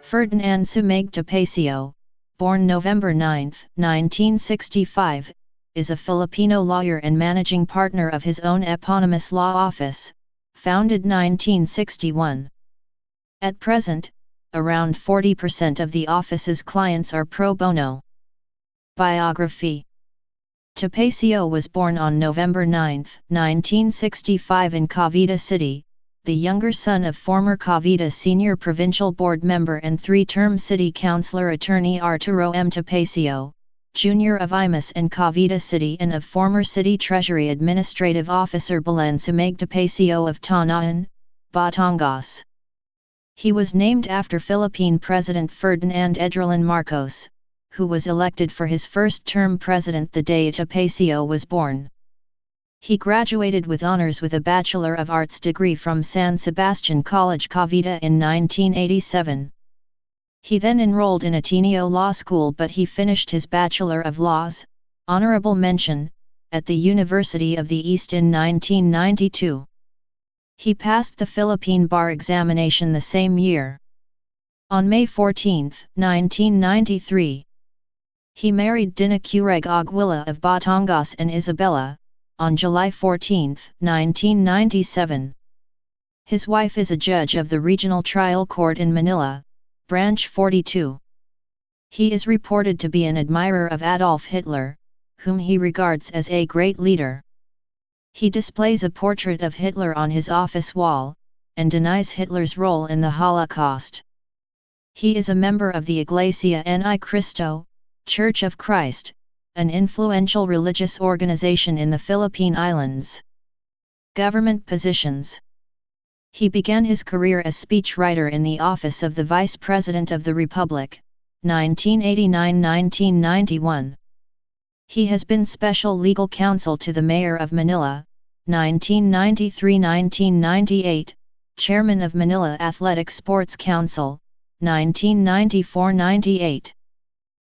Ferdinand Sumeg Topacio, born November 9, 1965, is a Filipino lawyer and managing partner of his own eponymous law office, founded 1961. At present, around 40% of the office's clients are pro bono. Biography. Topacio was born on November 9, 1965 in Cavite City, the younger son of former Cavite Senior Provincial Board member and three-term City Councilor Attorney Arturo M. Topacio, Jr. of Imus and Cavite City and of former City Treasury Administrative Officer Belen Sumeg Topacio of Tanawan, Batangas. He was named after Philippine President Ferdinand Edrolan Marcos, who was elected for his first term president the day Topacio was born. He graduated with honors with a Bachelor of Arts degree from San Sebastian College Cavite in 1987. He then enrolled in Ateneo Law School, but he finished his Bachelor of Laws, honorable mention, at the University of the East in 1992. He passed the Philippine Bar examination the same year. On May 14, 1993, he married Dina Cureg Aguila of Batangas and Isabela, on July 14, 1997. His wife is a judge of the Regional Trial Court in Manila, Branch 42. He is reported to be an admirer of Adolf Hitler, whom he regards as a great leader. He displays a portrait of Hitler on his office wall, and denies Hitler's role in the Holocaust. He is a member of the Iglesia Ni Cristo, Church of Christ, an influential religious organization in the Philippine Islands. Government positions. He began his career as speechwriter in the office of the Vice President of the Republic, 1989–1991. He has been special legal counsel to the Mayor of Manila, 1993–1998, Chairman of Manila Athletic Sports Council, 1994–98.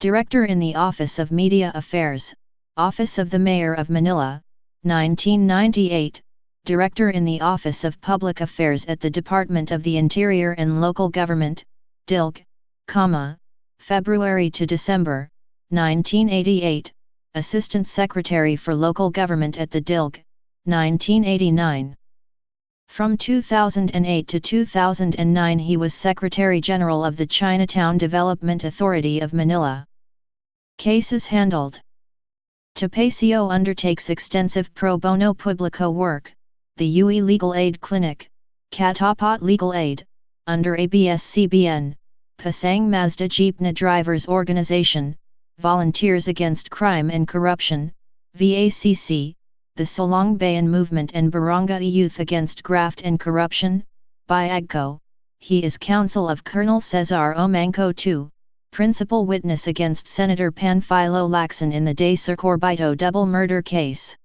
Director in the Office of Media Affairs, Office of the Mayor of Manila, 1998, Director in the Office of Public Affairs at the Department of the Interior and Local Government, DILG, February to December, 1988, Assistant Secretary for Local Government at the DILG, 1989. From 2008 to 2009 he was Secretary General of the Chinatown Development Authority of Manila. Cases handled. Topacio undertakes extensive pro bono publico work, the UE Legal Aid Clinic, Katapat Legal Aid, under ABS-CBN, Pasang Mazda Jeepney Drivers Organization, Volunteers Against Crime and Corruption, VACC, the Silang Bayan Movement and Barangay Youth Against Graft and Corruption, BIAGCO. He is counsel of Colonel Cesar Omangco II, principal witness against Senator Panfilo Lacson in the De Circurbito double murder case.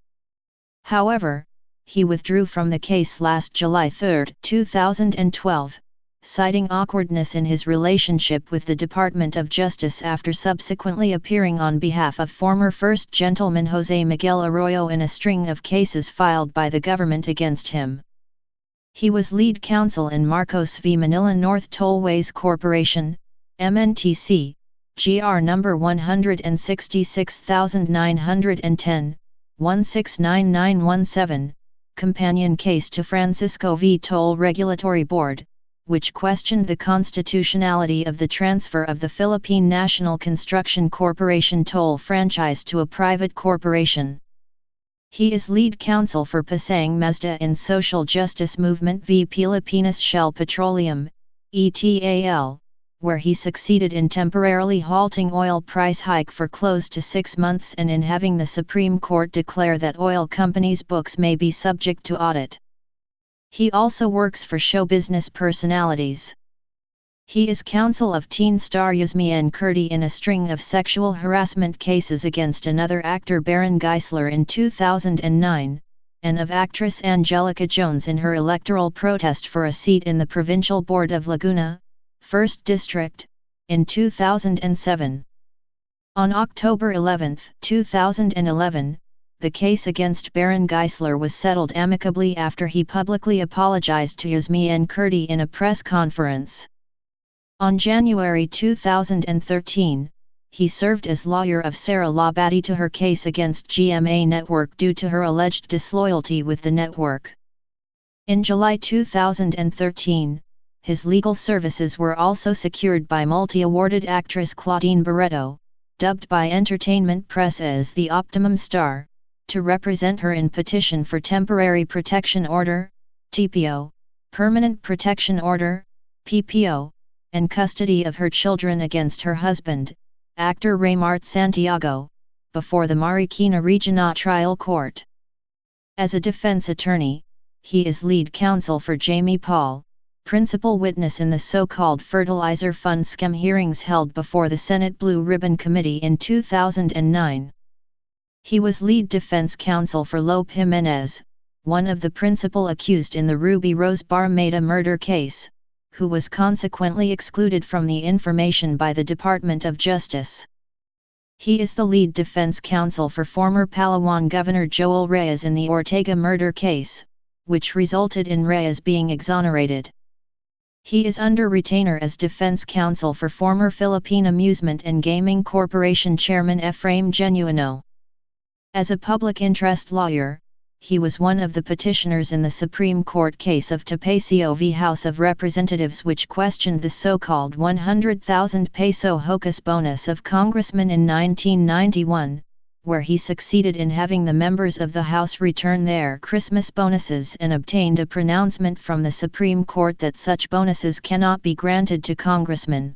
However, he withdrew from the case last July 3, 2012, citing awkwardness in his relationship with the Department of Justice after subsequently appearing on behalf of former First Gentleman Jose Miguel Arroyo in a string of cases filed by the government against him. He was lead counsel in Marcos v. Manila North Tollways Corporation, MNTC, GR number 166910, 169917, companion case to Francisco v. Toll Regulatory Board, which questioned the constitutionality of the transfer of the Philippine National Construction Corporation toll franchise to a private corporation. He is lead counsel for Pasang Mazda in Social Justice Movement v. Pilipinas Shell Petroleum, ETAL, where he succeeded in temporarily halting oil price hike for close to 6 months and in having the Supreme Court declare that oil companies' books may be subject to audit. He also works for show business personalities. He is counsel of teen star Yasmin Curti in a string of sexual harassment cases against another actor Baron Geisler in 2009, and of actress Angelica Jones in her electoral protest for a seat in the Provincial Board of Laguna, 1st District, in 2007. On October 11, 2011, the case against Baron Geisler was settled amicably after he publicly apologized to Yasmin Curti in a press conference. On January 2013, he served as lawyer of Sarah Labati to her case against GMA Network due to her alleged disloyalty with the network. In July 2013, his legal services were also secured by multi-awarded actress Claudine Barreto, dubbed by Entertainment Press as the Optimum Star, to represent her in petition for Temporary Protection Order, TPO, Permanent Protection Order, PPO, and custody of her children against her husband, actor Raymart Santiago, before the Marikina Regional Trial Court. As a defense attorney, he is lead counsel for Jamie Paul, principal witness in the so-called Fertilizer Fund scam hearings held before the Senate Blue Ribbon Committee in 2009. He was lead defense counsel for Lope Jimenez, one of the principal accused in the Ruby Rose Barmeda murder case, who was consequently excluded from the information by the Department of Justice. He is the lead defense counsel for former Palawan Governor Joel Reyes in the Ortega murder case, which resulted in Reyes being exonerated. He is under retainer as defense counsel for former Philippine Amusement and Gaming Corporation Chairman Efraim Genuino. As a public interest lawyer, he was one of the petitioners in the Supreme Court case of Topacio v. House of Representatives, which questioned the so-called 100,000 peso hocus bonus of Congressman in 1991, where he succeeded in having the members of the House return their Christmas bonuses and obtained a pronouncement from the Supreme Court that such bonuses cannot be granted to congressmen.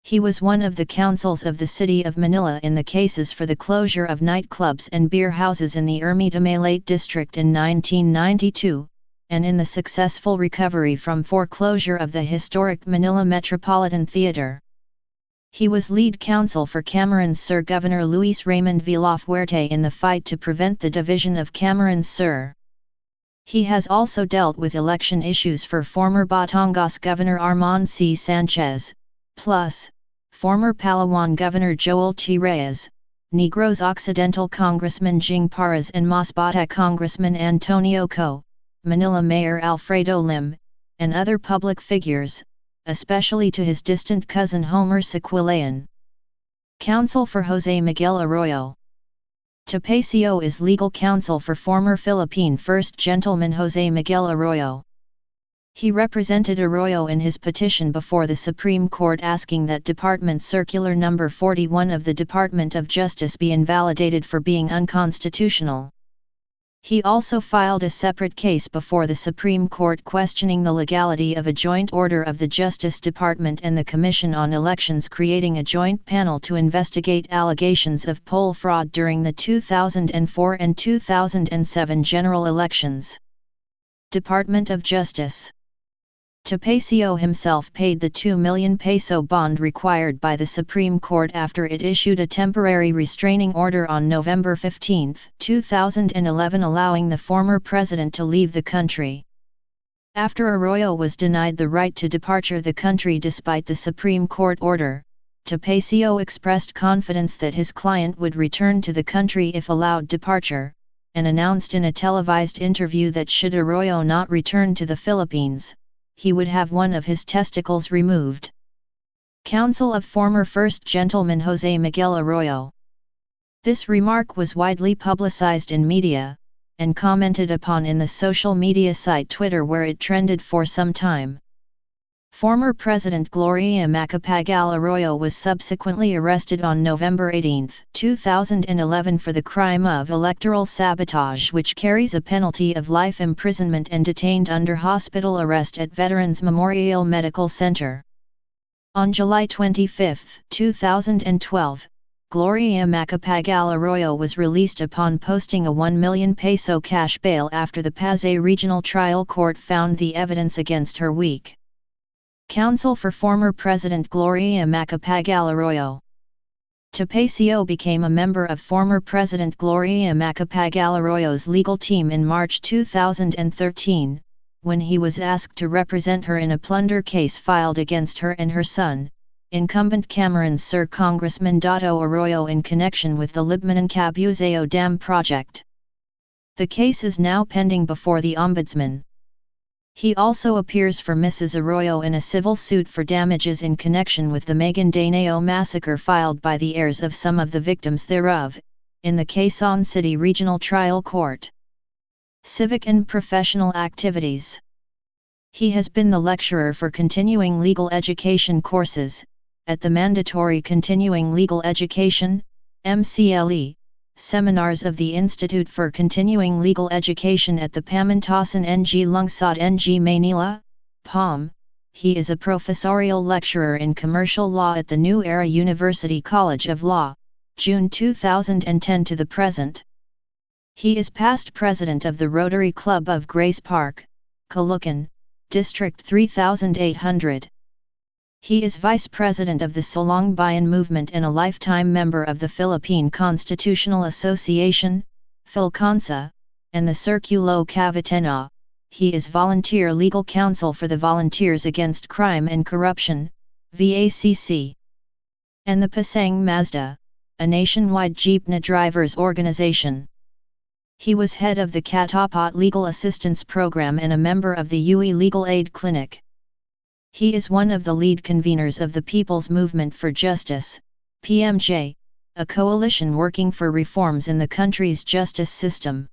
He was one of the counsels of the City of Manila in the cases for the closure of nightclubs and beer houses in the Ermita Malate district in 1992, and in the successful recovery from foreclosure of the historic Manila Metropolitan Theater. He was lead counsel for Camarines Sur Governor Luis Raymond Villafuerte in the fight to prevent the division of Camarines Sur. He has also dealt with election issues for former Batangas Governor Armand C. Sanchez, plus former Palawan Governor Joel T. Reyes, Negros Occidental Congressman Jing Paras and Masbate Congressman Antonio Co., Manila Mayor Alfredo Lim, and other public figures, especially to his distant cousin Homer Sequilayan. Counsel for Jose Miguel Arroyo. Topacio is legal counsel for former Philippine First Gentleman Jose Miguel Arroyo. He represented Arroyo in his petition before the Supreme Court asking that Department Circular No. 41 of the Department of Justice be invalidated for being unconstitutional. He also filed a separate case before the Supreme Court questioning the legality of a joint order of the Justice Department and the Commission on Elections creating a joint panel to investigate allegations of poll fraud during the 2004 and 2007 general elections. Department of Justice. Topacio himself paid the 2 million peso bond required by the Supreme Court after it issued a temporary restraining order on November 15, 2011 allowing the former president to leave the country. After Arroyo was denied the right to departure the country despite the Supreme Court order, Topacio expressed confidence that his client would return to the country if allowed departure, and announced in a televised interview that should Arroyo not return to the Philippines, he would have one of his testicles removed. Counsel of former First Gentleman Jose Miguel Arroyo. This remark was widely publicized in media, and commented upon in the social media site Twitter, where it trended for some time. Former President Gloria Macapagal Arroyo was subsequently arrested on November 18, 2011 for the crime of electoral sabotage, which carries a penalty of life imprisonment, and detained under hospital arrest at Veterans Memorial Medical Center. On July 25, 2012, Gloria Macapagal Arroyo was released upon posting a 1 million peso cash bail after the Pasay Regional Trial Court found the evidence against her weak. Counsel for former President Gloria Macapagal Arroyo. Topacio became a member of former President Gloria Macapagal Arroyo's legal team in March 2013, when he was asked to represent her in a plunder case filed against her and her son, incumbent Camarines Sur Congressman Dato Arroyo, in connection with the Libmanan Cabuzao Dam project. The case is now pending before the Ombudsman. He also appears for Mrs. Arroyo in a civil suit for damages in connection with the Maguindanao massacre filed by the heirs of some of the victims thereof, in the Quezon City Regional Trial Court. Civic and professional activities. He has been the lecturer for continuing legal education courses, at the Mandatory Continuing Legal Education, MCLE, seminars of the Institute for Continuing Legal Education at the Pamantasan ng Lungsod ng Manila, PAM. He is a professorial lecturer in commercial law at the New Era University College of Law, June 2010 to the present. He is past president of the Rotary Club of Grace Park, Caloocan, District 3800. He is vice president of the Silang Bayan Movement and a lifetime member of the Philippine Constitutional Association, PhilConsa, and the Circulo Cavitena. He is volunteer legal counsel for the Volunteers Against Crime and Corruption, VACC, and the Pasang Mazda, a nationwide jeepney drivers organization. He was head of the Katapat Legal Assistance Program and a member of the UE Legal Aid Clinic. He is one of the lead conveners of the People's Movement for Justice, PMJ, a coalition working for reforms in the country's justice system.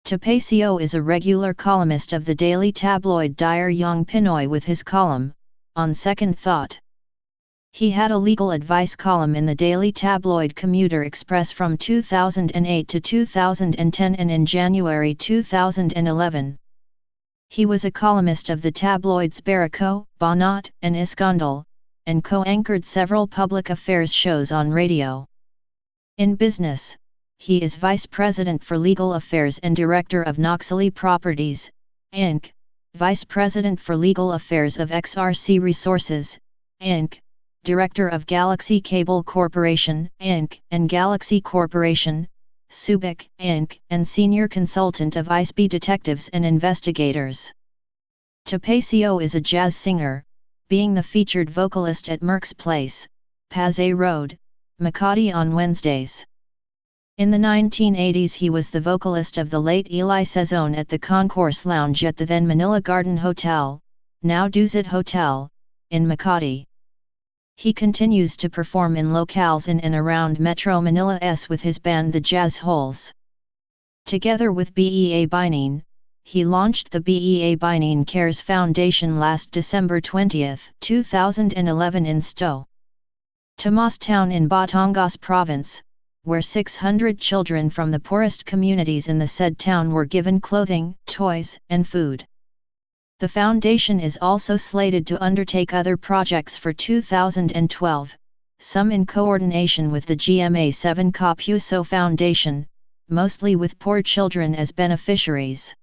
Topacio is a regular columnist of the daily tabloid Diar Yang Pinoy with his column, On Second Thought. He had a legal advice column in the daily tabloid Commuter Express from 2008 to 2010 and in January 2011. He was a columnist of the tabloids Barako, Banat, and Iskandal, and co-anchored several public affairs shows on radio. In business, he is vice president for legal affairs and director of Noxley Properties, Inc., vice president for legal affairs of XRC Resources, Inc., director of Galaxy Cable Corporation, Inc., and Galaxy Corporation, Subic, Inc., and senior consultant of ISB Detectives and Investigators. Topacio is a jazz singer, being the featured vocalist at Merck's Place, Pasay Road, Makati on Wednesdays. In the 1980s he was the vocalist of the late Eli Sezon at the Concourse Lounge at the then Manila Garden Hotel, now Dusit Hotel, in Makati. He continues to perform in locales in and around Metro Manila with his band The Jazz Holes. Together with BEA Bineen, he launched the BEA Bineen Cares Foundation last December 20, 2011 in Sto. Tomas Town in Batangas Province, where 600 children from the poorest communities in the said town were given clothing, toys, and food. The foundation is also slated to undertake other projects for 2012, some in coordination with the GMA7 Kapuso Foundation, mostly with poor children as beneficiaries.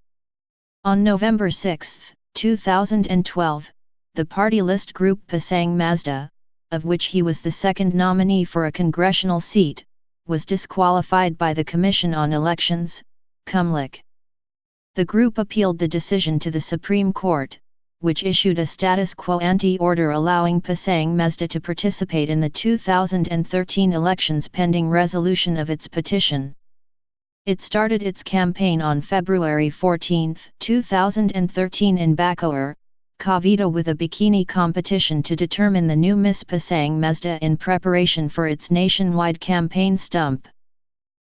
On November 6, 2012, the party list group Pasang Mazda, of which he was the second nominee for a congressional seat, was disqualified by the Commission on Elections, COMELEC. The group appealed the decision to the Supreme Court, which issued a status quo ante order allowing Pasang Mazda to participate in the 2013 elections pending resolution of its petition. It started its campaign on February 14, 2013 in Bacoor, Cavite with a bikini competition to determine the new Miss Pasang Mazda in preparation for its nationwide campaign stump.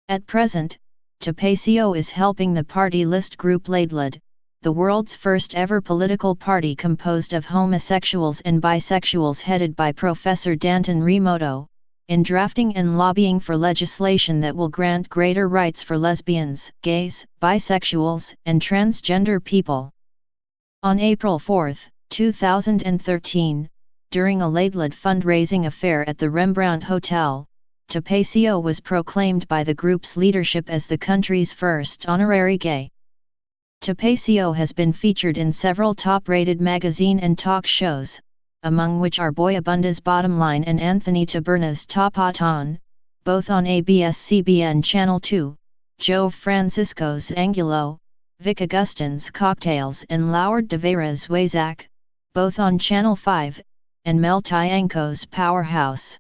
At present, Topacio is helping the party list group Laidlad, the world's first ever political party composed of homosexuals and bisexuals headed by Professor Danton Remoto, in drafting and lobbying for legislation that will grant greater rights for lesbians, gays, bisexuals, and transgender people. On April 4, 2013, during a Laidlad fundraising affair at the Rembrandt Hotel, Topacio was proclaimed by the group's leadership as the country's first honorary gay. Topacio has been featured in several top-rated magazine and talk shows, among which are Boy Abunda's Bottom Line and Anthony Taberna's Tapatan, both on ABS-CBN Channel 2, Joe Francisco's Angulo, Vic Augustin's Cocktails and Lourdes de Vera's Wayzak, both on Channel 5, and Mel Tiangco's Powerhouse.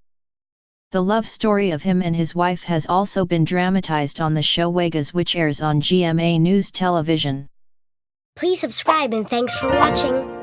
The love story of him and his wife has also been dramatized on the show Wagas, which airs on GMA News Television. Please subscribe and thanks for watching.